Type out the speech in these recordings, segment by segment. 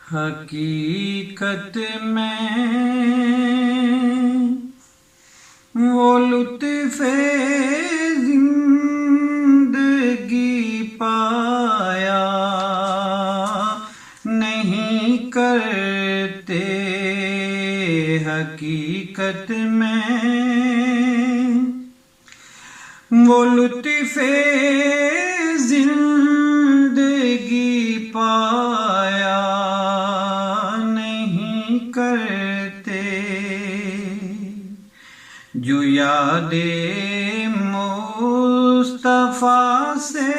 حقیقت میں وہ لطف زندگی پایا نہیں کرتے، حقیقت میں وہ لطف زندگی پایا نہیں کرتے، جو یاد مصطفیٰ سے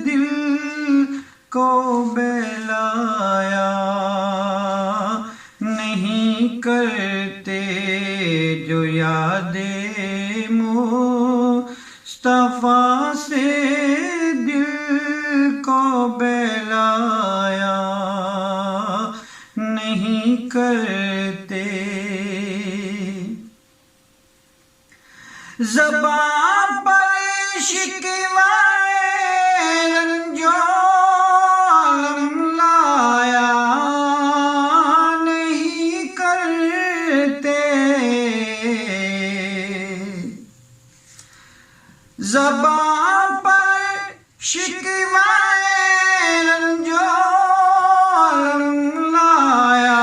دل کو بہلایا نہیں کرتے، جو یاد مصطفیٰ سے دل کو بہلایا نہیں کرتے، زباں پر شکوائے رنج و الم لایا نہیں کرتے، زباں پر شکوائے رنج و الم لایا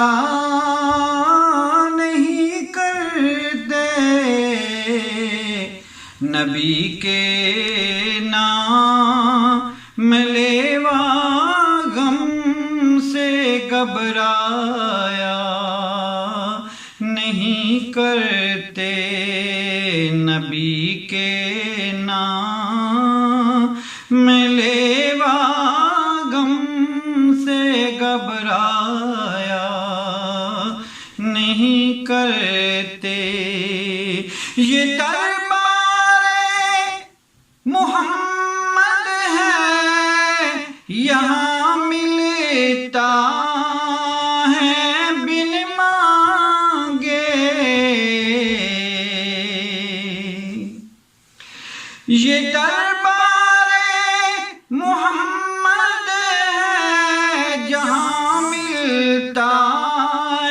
نہیں کرتے، نبی کے نام لیوا غم سے گھبرایا نہیں کرتے، نبی کے نام لیوا غم سے گھبرایا نہیں کرتے، یہ محمد ہے یہاں ملتا ہے بن مانگے، یہ دربار محمد ہے جہاں ملتا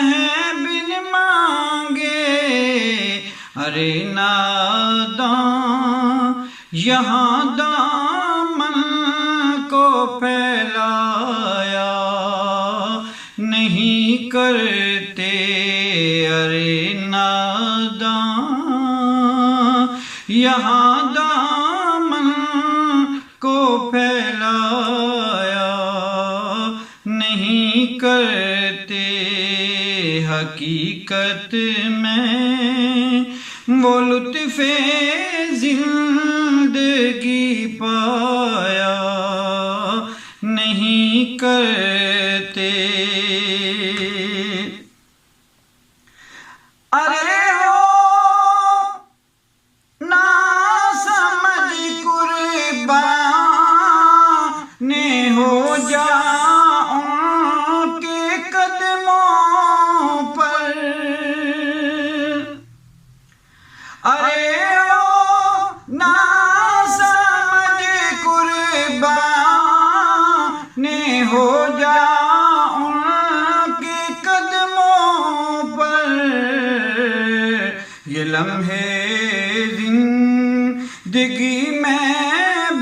ہے بن مانگے، ارے ناداں یہاں دامن کو پھیلایا نہیں کرتے، ارے ناداں یہاں دامن کو پھیلایا نہیں کرتے، حقیقت میں وہ لطف زندگی پایا نہیں کرتے، ارے ہو نا سمجھ قربان ہو جا ان کے قدموں پر، ارے ہو جا ان کے قدموں پر، یہ لمحے زندگی میں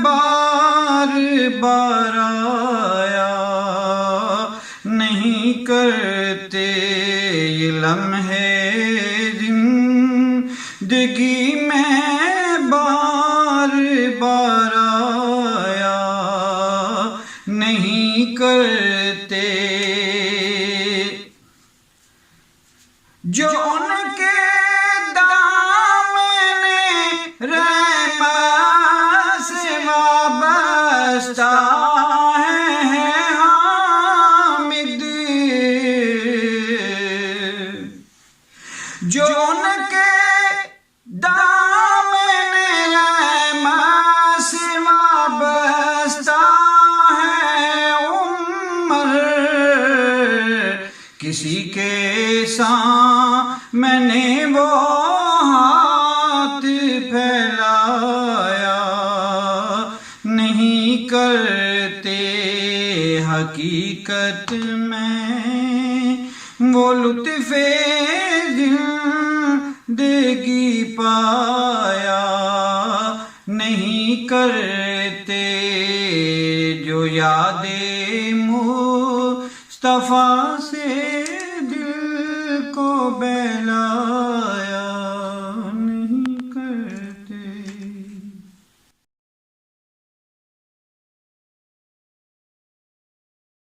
بار بار آیا نہیں کرتے، یہ لمحے زندگی میں بار بار آیا نہیں کرتے، جو ان کے دامن رحمت سے وابستہ ہے حامد، جو ان کے دامن رحمت سے وابستہ کسی کے سامنے وہ ہاتھ پھیلایا نہیں کرتے، حقیقت حقیقت میں وہ لطف زندگی پایا نہیں کرتے جو یاد مصطفیٰ سے دل کو بہلایا.